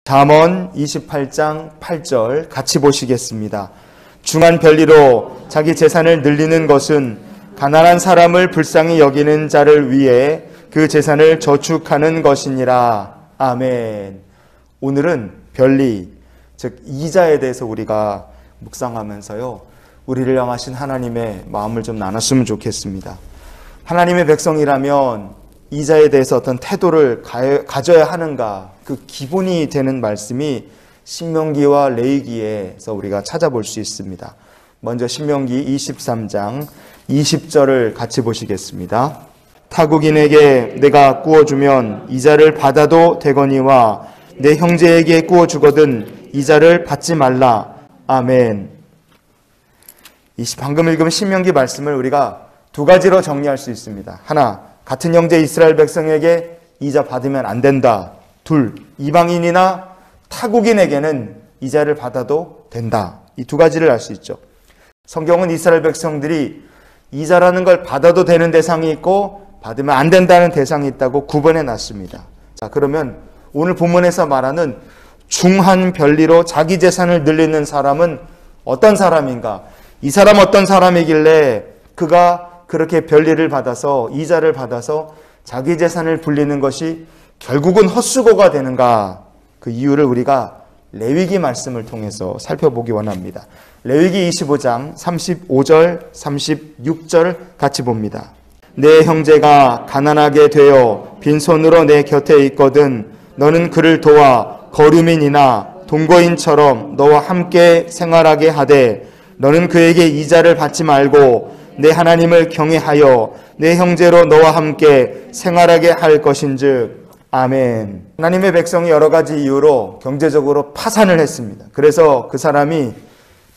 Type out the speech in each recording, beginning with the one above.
잠언 28장 8절 같이 보시겠습니다. 중한 별리로 자기 재산을 늘리는 것은 가난한 사람을 불쌍히 여기는 자를 위해 그 재산을 저축하는 것이니라. 아멘. 오늘은 별리, 즉 이자에 대해서 우리가 묵상하면서요, 우리를 향하신 하나님의 마음을 좀 나눴으면 좋겠습니다. 하나님의 백성이라면 이자에 대해서 어떤 태도를 가져야 하는가, 그 기본이 되는 말씀이 신명기와 레위기에서 우리가 찾아볼 수 있습니다. 먼저 신명기 23장 20절을 같이 보시겠습니다. 타국인에게 내가 구워주면 이자를 받아도 되거니와 내 형제에게 구워주거든 이자를 받지 말라. 아멘. 방금 읽은 신명기 말씀을 우리가 두 가지로 정리할 수 있습니다. 하나, 같은 형제 이스라엘 백성에게 이자 받으면 안 된다. 둘, 이방인이나 타국인에게는 이자를 받아도 된다. 이 두 가지를 알 수 있죠. 성경은 이스라엘 백성들이 이자라는 걸 받아도 되는 대상이 있고 받으면 안 된다는 대상이 있다고 구분해 놨습니다. 자, 그러면 오늘 본문에서 말하는 중한 별리로 자기 재산을 늘리는 사람은 어떤 사람인가? 이 사람 어떤 사람이길래 그가 그렇게 별리를 받아서 이자를 받아서 자기 재산을 불리는 것이 결국은 헛수고가 되는가? 그 이유를 우리가 레위기 말씀을 통해서 살펴보기 원합니다. 레위기 25장 35절 36절 같이 봅니다. 내 형제가 가난하게 되어 빈손으로 내 곁에 있거든 너는 그를 도와 거류민이나 동거인처럼 너와 함께 생활하게 하되 너는 그에게 이자를 받지 말고 내 하나님을 경외하여 내 형제로 너와 함께 생활하게 할 것인즉. 아멘. 하나님의 백성이 여러 가지 이유로 경제적으로 파산을 했습니다. 그래서 그 사람이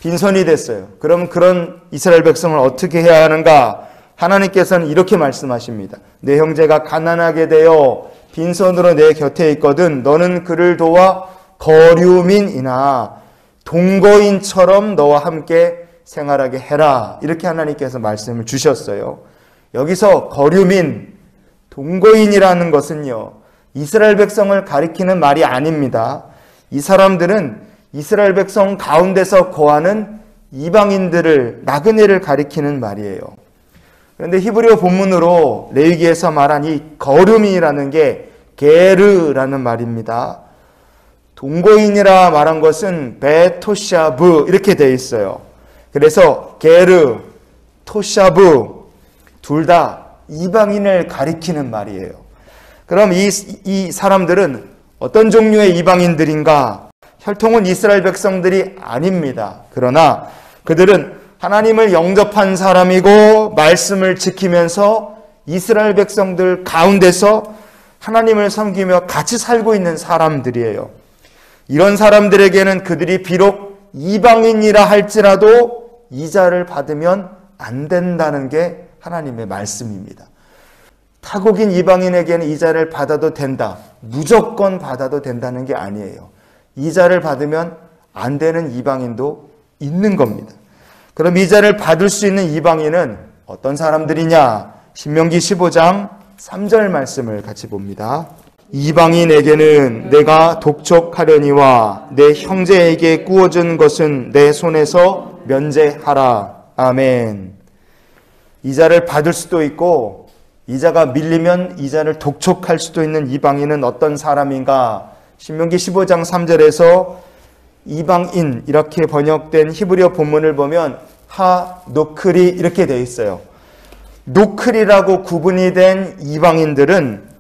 빈손이 됐어요. 그럼 그런 이스라엘 백성을 어떻게 해야 하는가? 하나님께서는 이렇게 말씀하십니다. 내 형제가 가난하게 되어 빈손으로 내 곁에 있거든 너는 그를 도와 거류민이나 동거인처럼 너와 함께 생활하게 해라. 이렇게 하나님께서 말씀을 주셨어요. 여기서 거류민, 동거인이라는 것은요, 이스라엘 백성을 가리키는 말이 아닙니다. 이 사람들은 이스라엘 백성 가운데서 거하는 이방인들을, 나그네를 가리키는 말이에요. 그런데 히브리어 본문으로 레위기에서 말한 이 거류민이라는 게 게르라는 말입니다. 동거인이라 말한 것은 베토샤브 이렇게 되어 있어요. 그래서 게르, 토샤브 둘 다 이방인을 가리키는 말이에요. 그럼 이 사람들은 어떤 종류의 이방인들인가? 혈통은 이스라엘 백성들이 아닙니다. 그러나 그들은 하나님을 영접한 사람이고 말씀을 지키면서 이스라엘 백성들 가운데서 하나님을 섬기며 같이 살고 있는 사람들이에요. 이런 사람들에게는 그들이 비록 이방인이라 할지라도 이자를 받으면 안 된다는 게 하나님의 말씀입니다. 타국인 이방인에게는 이자를 받아도 된다. 무조건 받아도 된다는 게 아니에요. 이자를 받으면 안 되는 이방인도 있는 겁니다. 그럼 이자를 받을 수 있는 이방인은 어떤 사람들이냐? 신명기 15장 3절 말씀을 같이 봅니다. 이방인에게는 내가 독촉하려니와 내 형제에게 구워준 것은 내 손에서 면제하라. 아멘. 이자를 받을 수도 있고 이자가 밀리면 이자를 독촉할 수도 있는 이방인은 어떤 사람인가? 신명기 15장 3절에서 이방인 이렇게 번역된 히브리어 본문을 보면 하노크리 이렇게 되어 있어요. 노크리라고 구분이 된 이방인들은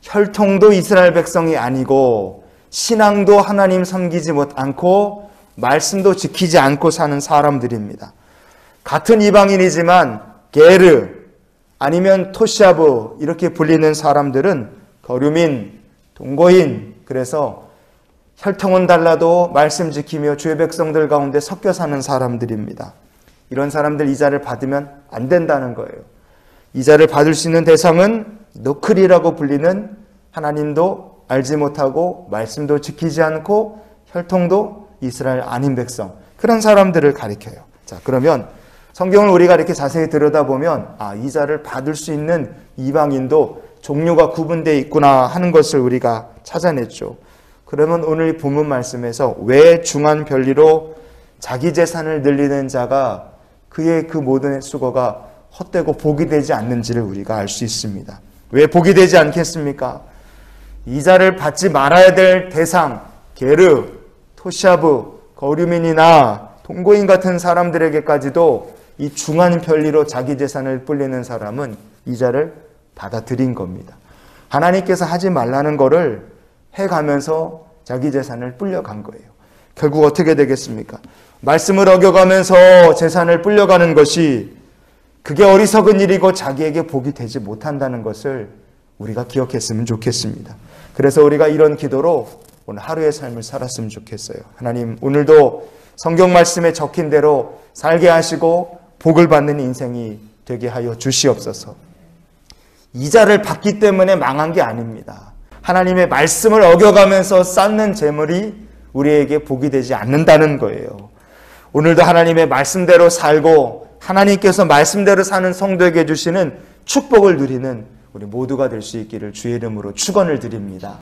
혈통도 이스라엘 백성이 아니고 신앙도 하나님 섬기지 않고 말씀도 지키지 않고 사는 사람들입니다. 같은 이방인이지만 게르 아니면 토샤브 이렇게 불리는 사람들은 거류민, 동거인, 그래서 혈통은 달라도 말씀 지키며 주의 백성들 가운데 섞여 사는 사람들입니다. 이런 사람들 이자를 받으면 안 된다는 거예요. 이자를 받을 수 있는 대상은 노크리라고 불리는 하나님도 알지 못하고 말씀도 지키지 않고 혈통도 이스라엘 아닌 백성, 그런 사람들을 가리켜요. 자, 그러면 성경을 우리가 이렇게 자세히 들여다보면 이자를 받을 수 있는 이방인도 종류가 구분되어 있구나 하는 것을 우리가 찾아냈죠. 그러면 오늘 본문 말씀에서 왜 중한 편리로 자기 재산을 늘리는 자가 그의 그 모든 수고가 헛되고 복이 되지 않는지를 우리가 알 수 있습니다. 왜 복이 되지 않겠습니까? 이자를 받지 말아야 될 대상, 게르, 토시아브, 거류민이나 동고인 같은 사람들에게까지도 이 중한 편리로 자기 재산을 불리는 사람은 이자를 받아들인 겁니다. 하나님께서 하지 말라는 거를 해가면서 자기 재산을 불려간 거예요. 결국 어떻게 되겠습니까? 말씀을 어겨가면서 재산을 불려가는 것이 그게 어리석은 일이고 자기에게 복이 되지 못한다는 것을 우리가 기억했으면 좋겠습니다. 그래서 우리가 이런 기도로 오늘 하루의 삶을 살았으면 좋겠어요. 하나님, 오늘도 성경 말씀에 적힌 대로 살게 하시고 복을 받는 인생이 되게 하여 주시옵소서. 이자를 받기 때문에 망한 게 아닙니다. 하나님의 말씀을 어겨가면서 쌓는 재물이 우리에게 복이 되지 않는다는 거예요. 오늘도 하나님의 말씀대로 살고 하나님께서 말씀대로 사는 성도에게 주시는 축복을 누리는 우리 모두가 될 수 있기를 주의 이름으로 축원을 드립니다.